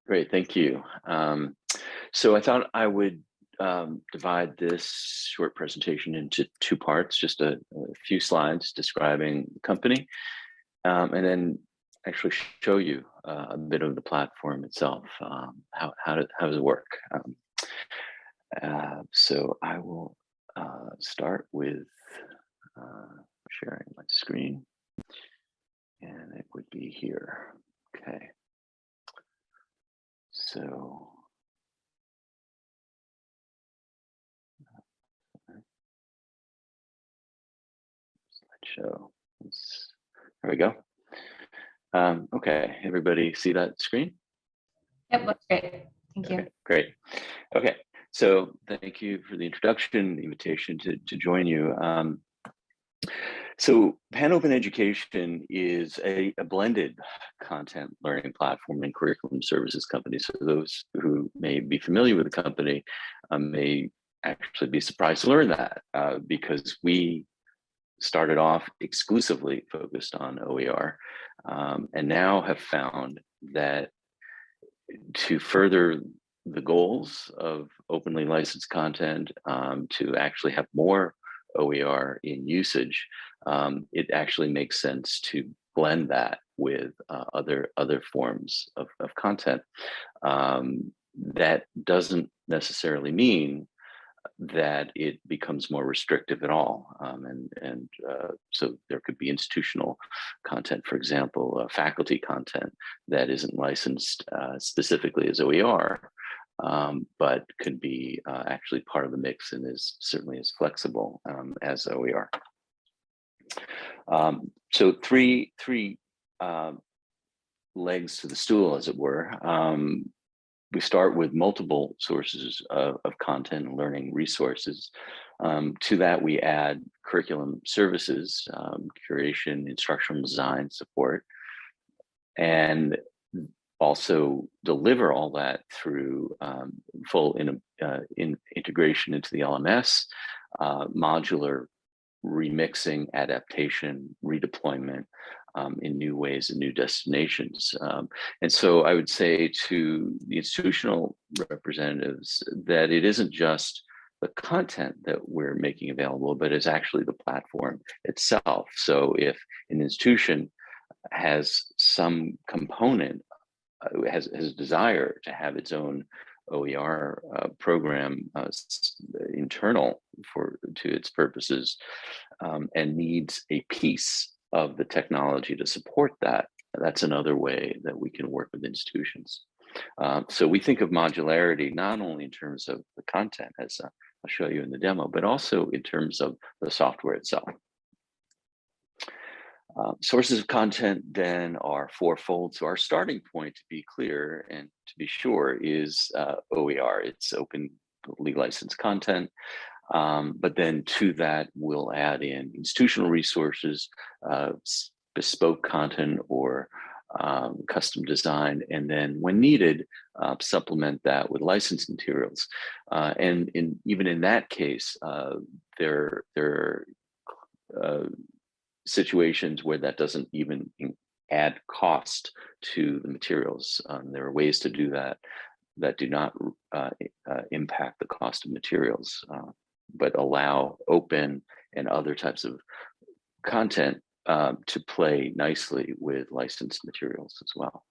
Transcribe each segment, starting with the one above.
Great, thank you. So I thought I would divide this short presentation into two parts, just a few slides describing the company, and then actually show you a bit of the platform itself. How does it work? So I will start with sharing my screen, and it would be here. Okay. So slideshow. There we go. Okay, everybody see that screen? Yep, looks great. Thank you. Okay, great. Okay, so thank you for the introduction, the invitation to join you. So PanOpen Education is a blended content learning platform and curriculum services company. So those who may be familiar with the company may actually be surprised to learn that because we started off exclusively focused on OER and now have found that to further the goals of openly licensed content, to actually have more OER in usage, it actually makes sense to blend that with other forms of content. That doesn't necessarily mean that it becomes more restrictive at all. So there could be institutional content, for example, faculty content that isn't licensed specifically as OER, but could be actually part of the mix and is certainly as flexible as OER. So three legs to the stool, as it were. We start with multiple sources of content and learning resources. To that, we add curriculum services, curation, instructional design support, and also deliver all that through full integration into the LMS, modular remixing, adaptation, redeployment, in new ways and new destinations. And so I would say to the institutional representatives that it isn't just the content that we're making available, but it's actually the platform itself. So if an institution has some component, has a desire to have its own OER program internal to its purposes, and needs a piece of the technology to support that, that's another way that we can work with institutions. So we think of modularity not only in terms of the content, as I'll show you in the demo, but also in terms of the software itself. Sources of content then are fourfold. So our starting point, to be clear and to be sure, is OER. It's openly licensed content. But then to that, we'll add in institutional resources, bespoke content or custom design, and then when needed, supplement that with licensed materials. And even in that case, there are situations where that doesn't even add cost to the materials. There are ways to do that that do not impact the cost of materials, but allow open and other types of content to play nicely with licensed materials as well.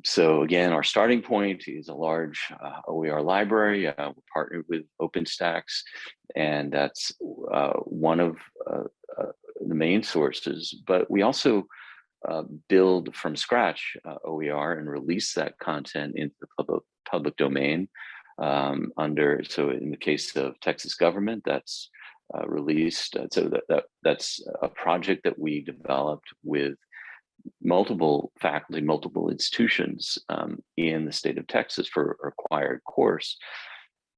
So again, our starting point is a large OER library. We're partnered with OpenStax, and that's one of the main sources, but we also build from scratch OER and release that content into the public domain so in the case of Texas government, that's released. So that's a project that we developed with multiple faculty, multiple institutions in the state of Texas for a required course,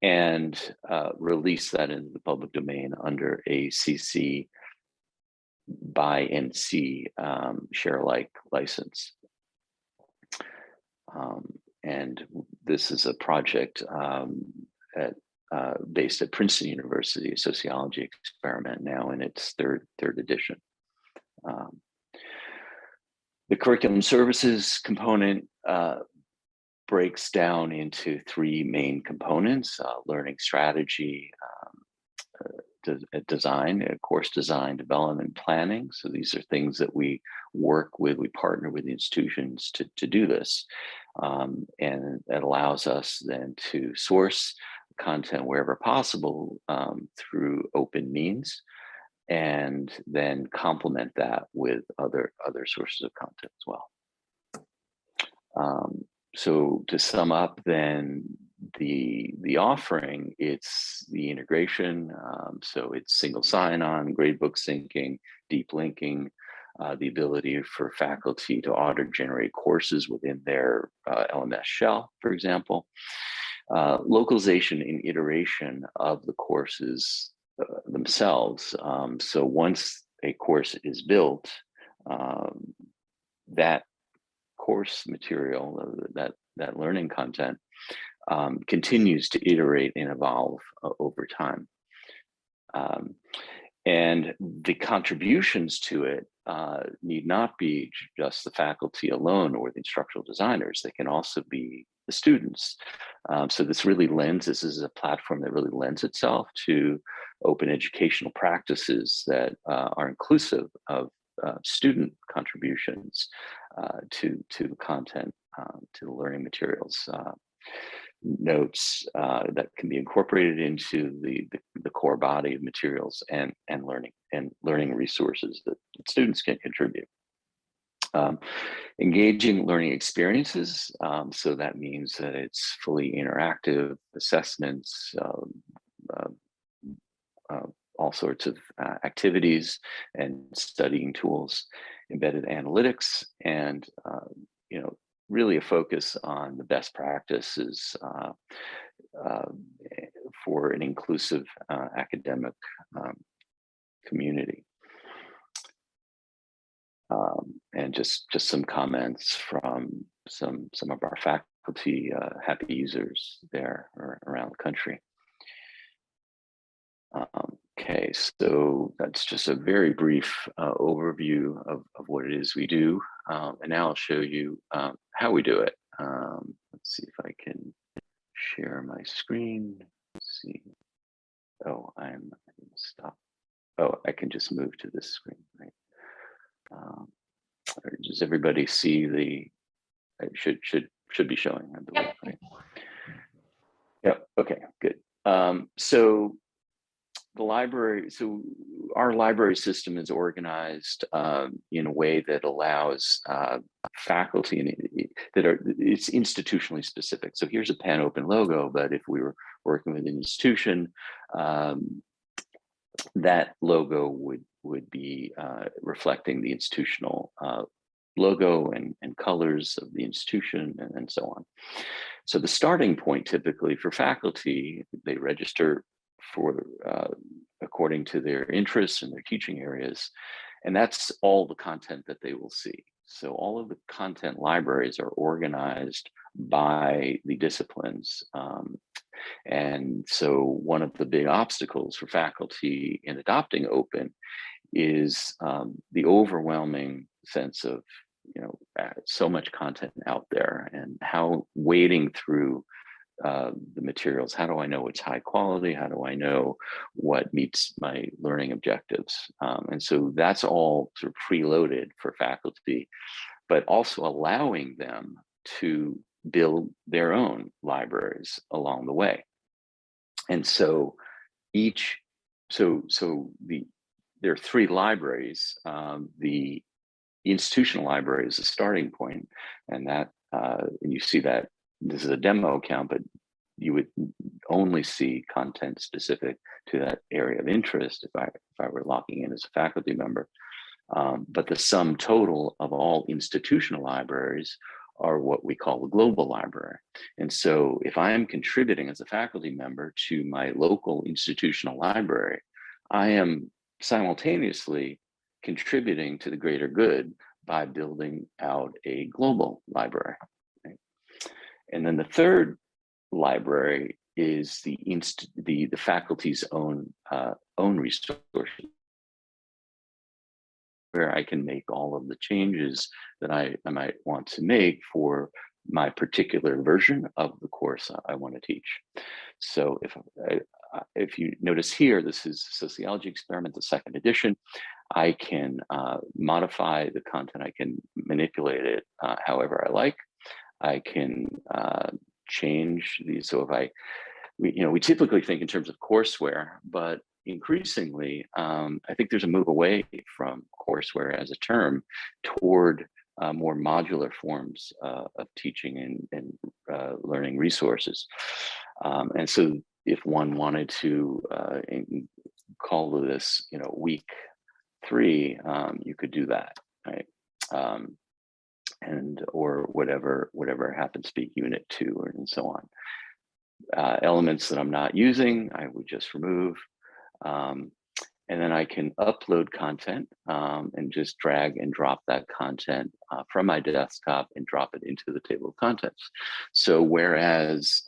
and release that into the public domain under a CC by NC share alike license. And this is a project based at Princeton University, a sociology experiment, now in its third edition. The curriculum services component breaks down into three main components: learning strategy, design, course design, development, planning. So these are things that we work with, we partner with institutions to do this. And that allows us then to source content wherever possible through open means, and then complement that with other sources of content as well. So to sum up, then the offering, it's the integration. So it's single sign-on, gradebook syncing, deep linking, the ability for faculty to auto-generate courses within their LMS shell, for example, localization and iteration of the courses themselves. So once a course is built, that course material, that learning content, continues to iterate and evolve over time. And the contributions to it need not be just the faculty alone or the instructional designers. They can also be the students. So this is a platform that really lends itself to open educational practices that are inclusive of student contributions to the content, to the learning materials, notes that can be incorporated into the core body of materials and learning resources that students can contribute. Engaging learning experiences, so that means that it's fully interactive assessments, all sorts of activities and studying tools, embedded analytics, and really a focus on the best practices for an inclusive academic community. And just some comments from some of our faculty, happy users there around the country. Okay, so that's just a very brief overview of what it is we do. And now I'll show you how we do it. Let's see if I can share my screen. Let's see. Oh, I'm stop. Oh, I can just move to this screen, right? Does everybody see it should be showing, I believe, right? Yep, okay, good. So our library system is organized in a way that allows faculty it's institutionally specific. So here's a PanOpen logo, but if we were working with an institution, that logo would be reflecting the institutional logo and colors of the institution and so on. So the starting point typically for faculty, they register for according to their interests and their teaching areas, and that's all the content that they will see. So all of the content libraries are organized by the disciplines. And so one of the big obstacles for faculty in adopting open is the overwhelming sense of so much content out there, and how wading through the materials, how do I know what's high quality? How do I know what meets my learning objectives? And so that's all sort of preloaded for faculty, but also allowing them to build their own libraries along the way. And so there are three libraries. The institutional library is a starting point, and that and you see that this is a demo account, but you would only see content specific to that area of interest if I were logging in as a faculty member. But the sum total of all institutional libraries are what we call the global library. And so if I am contributing as a faculty member to my local institutional library, I am simultaneously contributing to the greater good by building out a global library. Right? And then the third library is the faculty's own resources, where I can make all of the changes that I might want to make for my particular version of the course I want to teach. So if you notice here, this is Sociology Experiment, the second edition. I can modify the content. I can manipulate it however I like. I can change these. So if we typically think in terms of courseware, but increasingly, I think there's a move away from courseware as a term toward more modular forms of teaching and learning resources. And so if one wanted to call this, week 3, you could do that, right? Or whatever happens to be unit 2 and so on. Elements that I'm not using, I would just remove. And then I can upload content and just drag and drop that content from my desktop and drop it into the table of contents. So whereas,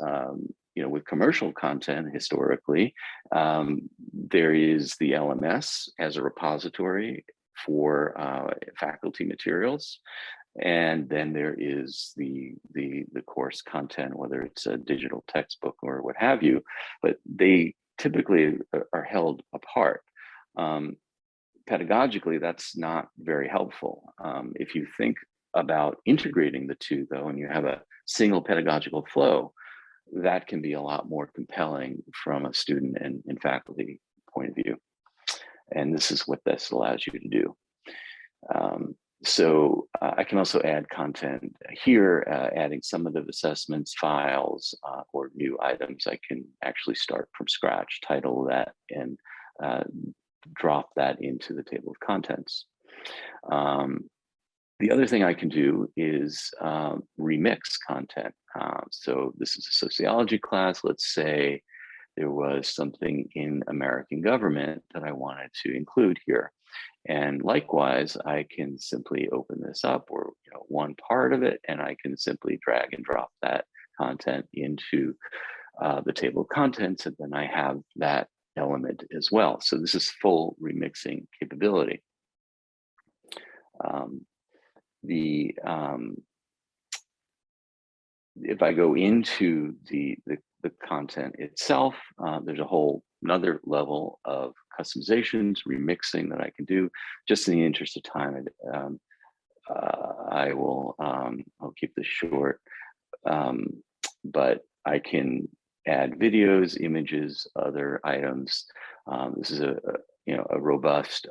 with commercial content, historically, there is the LMS as a repository for faculty materials. And then there is the course content, whether it's a digital textbook or what have you, but they typically are held apart. Pedagogically, that's not very helpful. If you think about integrating the two, though, and you have a single pedagogical flow, that can be a lot more compelling from a student and faculty point of view. And this is what this allows you to do. So I can also add content here, adding summative assessments, files, or new items. I can actually start from scratch, title that, and drop that into the table of contents. The other thing I can do is remix content. So this is a sociology class. Let's say there was something in American government that I wanted to include here. And likewise, I can simply open this up, or one part of it, and I can simply drag and drop that content into the table of contents, and then I have that element as well. So this is full remixing capability. If I go into the content itself, there's a whole another level of customizations, remixing that I can do. Just in the interest of time, I'll keep this short, but I can add videos, images, other items. This is a robust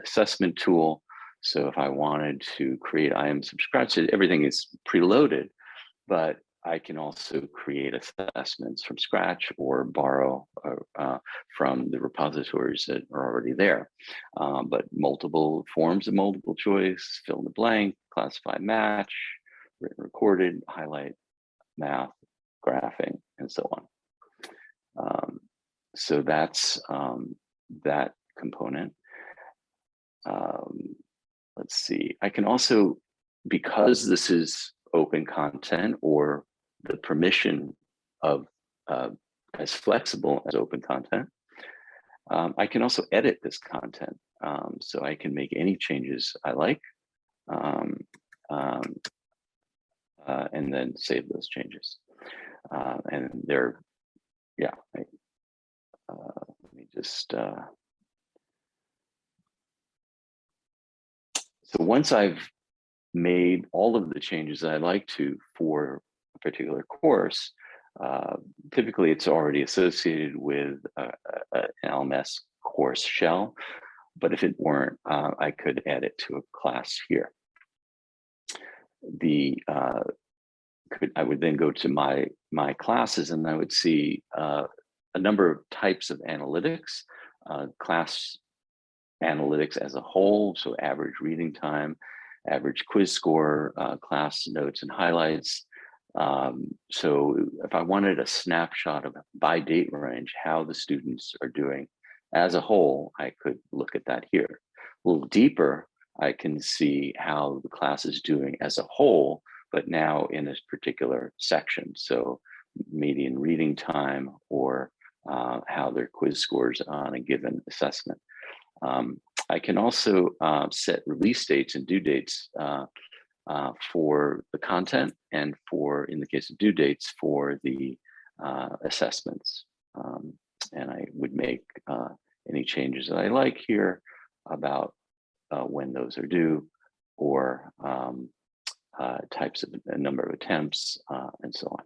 assessment tool. So if I wanted to create items from scratch, everything is preloaded, but I can also create assessments from scratch or borrow from the repositories that are already there. But multiple forms of multiple choice, fill in the blank, classify, match, written, recorded, highlight, math, graphing, and so on. So that's that component. Let's see, I can also, because this is open content, or the permission of as flexible as open content, I can also edit this content. So I can make any changes I like, and then save those changes. And they're, let me just, so once I've made all of the changes that I like to for a particular course, typically it's already associated with an LMS course shell. But if it weren't, I could add it to a class here. I would then go to my classes, and I would see a number of types of analytics, class analytics as a whole, so average reading time, average quiz score, class notes and highlights. So if I wanted a snapshot of by date range, how the students are doing as a whole, I could look at that here. A little deeper, I can see how the class is doing as a whole, but now in this particular section. So median reading time, or how their quiz scores on a given assessment. I can also set release dates and due dates for the content and for, in the case of due dates, for the assessments. And I would make any changes that I like here about when those are due, or types of a number of attempts, and so on.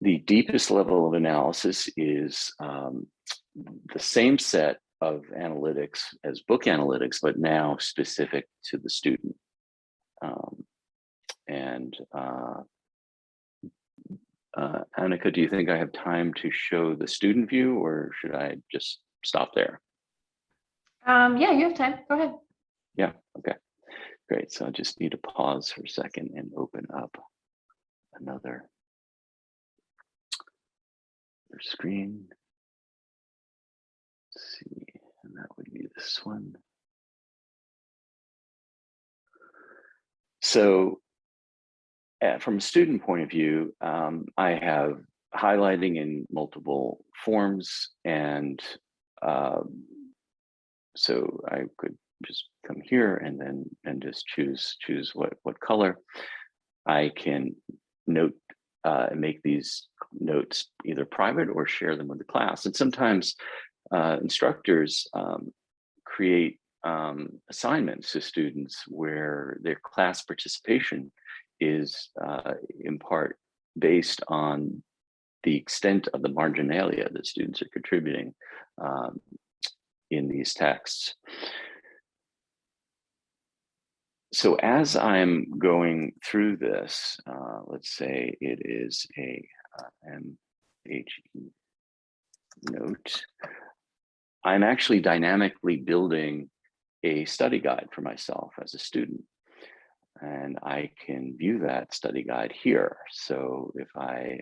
The deepest level of analysis is the same set of analytics as book analytics, but now specific to the student. Annika, do you think I have time to show the student view, or should I just stop there? Yeah, you have time. Go ahead. Yeah, okay, great. So I just need to pause for a second and open up another screen. Let's see, and that would be this one. So from a student point of view, I have highlighting in multiple forms, and so I could just come here and just choose what color. I can note make these notes either private or share them with the class. And sometimes instructors create assignments to students where their class participation is in part based on the extent of the marginalia that students are contributing in these texts. So as I'm going through this, let's say it is a MHE note, I'm actually dynamically building a study guide for myself as a student. And I can view that study guide here. So if I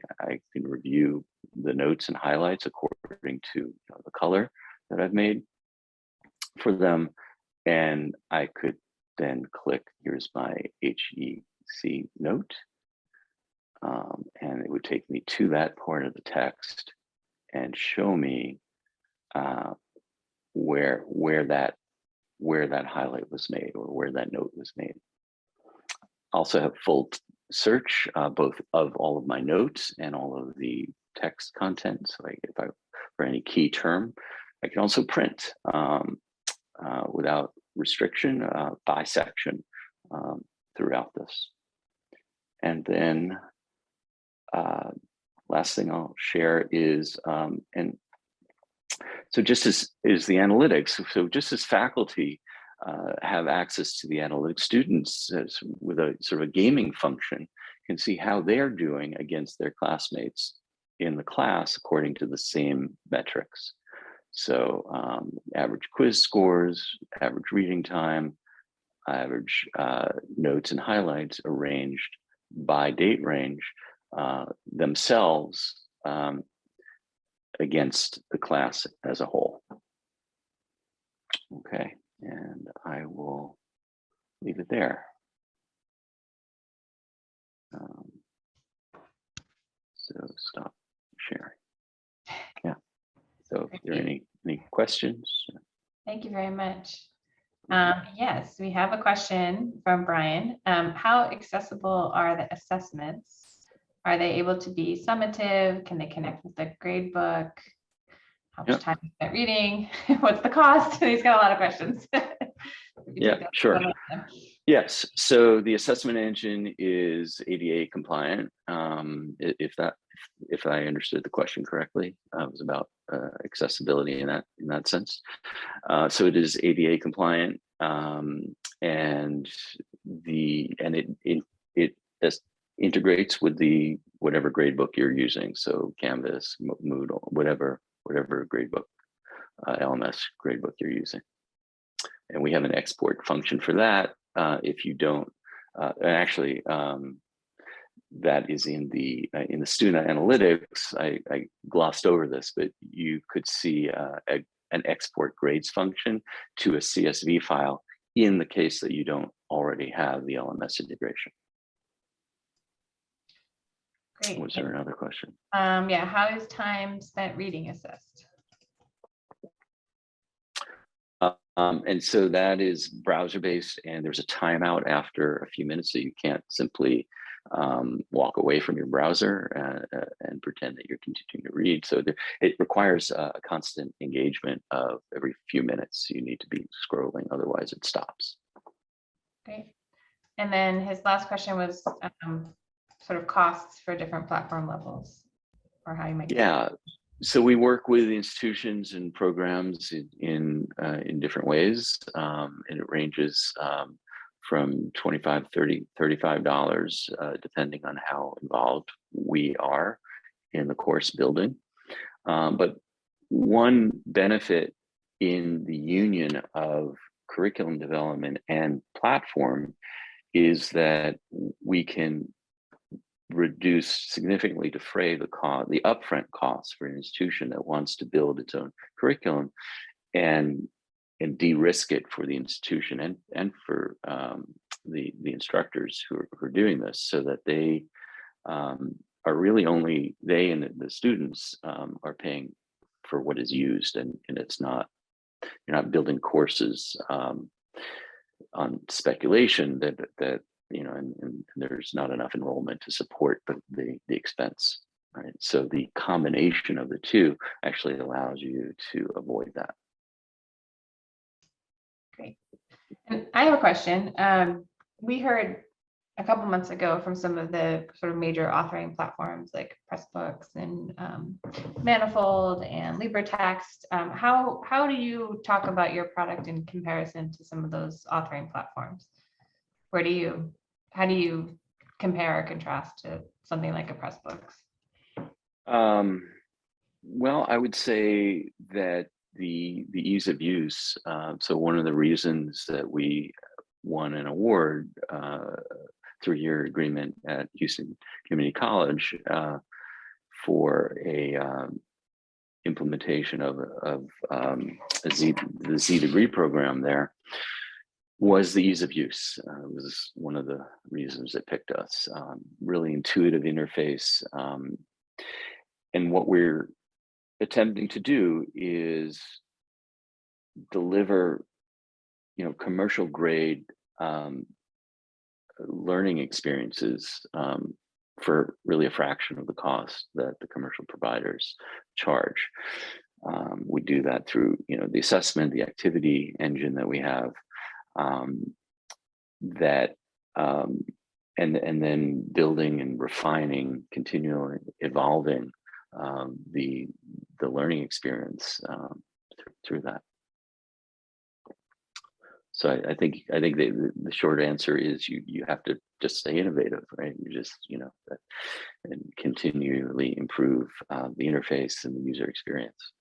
can review the notes and highlights according to the color that I've made for them, and I could then click, here's my HEC note, and it would take me to that part of the text and show me where that highlight was made, or where that note was made. Also have full search both of all of my notes and all of the text content. So if I for any key term, I can also print without restriction by section throughout this. And then last thing I'll share is, and so just as is the analytics, so just as faculty have access to the analytics, students with a sort of a gaming function can see how they're doing against their classmates in the class according to the same metrics. So average quiz scores, average reading time, average notes and highlights arranged by date range themselves against the class as a whole. Okay, and I will leave it there. So stop sharing. Yeah. So if there are any questions? Thank you very much. Yes, we have a question from Brian. How accessible are the assessments? Are they able to be summative? Can they connect with the grade book? How much time is that reading? What's the cost? He's got a lot of questions. Yeah, sure. Yes, so the assessment engine is ADA compliant. If I understood the question correctly, it was about accessibility in that sense. So it is ADA compliant, and it integrates with whatever grade book you're using. So Canvas, Moodle, whatever gradebook, LMS gradebook you're using. And we have an export function for that. If you don't, actually, that is in the student analytics. I glossed over this, but you could see an export grades function to a CSV file in the case that you don't already have the LMS integration. Great. Was there another question? Yeah, how is time spent reading assessed? And so that is browser-based, and there's a timeout after a few minutes, so you can't simply walk away from your browser and pretend that you're continuing to read. So it requires a constant engagement of every few minutes. You need to be scrolling, otherwise it stops. Great. And then his last question was sort of costs for different platform levels, or how you might. Yeah. So we work with institutions and programs in different ways, and it ranges from $25, $30, $35, depending on how involved we are in the course building. But one benefit in the union of curriculum development and platform is that we can significantly defray the upfront costs for an institution that wants to build its own curriculum, and de-risk it for the institution and for the instructors who are doing this, so that they are really only they and the students are paying for what is used, and it's not, you're not building courses on speculation that and there's not enough enrollment to support the expense, right? So the combination of the two actually allows you to avoid that. Great. And I have a question. We heard a couple months ago from some of the sort of major authoring platforms like Pressbooks and Manifold and LibreText. How do you talk about your product in comparison to some of those authoring platforms? How do you compare or contrast to something like a Pressbooks? Well, I would say that the ease of use. So one of the reasons that we won an award, 3-year agreement at Houston Community College for a implementation of the Z degree program there, was the ease of use. It was one of the reasons that picked us. Really intuitive interface. And what we're attempting to do is deliver, commercial grade learning experiences for really a fraction of the cost that the commercial providers charge. We do that through, the assessment, the activity engine that we have, and then building and refining, continually evolving the learning experience through that. So I think the short answer is you have to just stay innovative, right? You just and continually improve the interface and the user experience.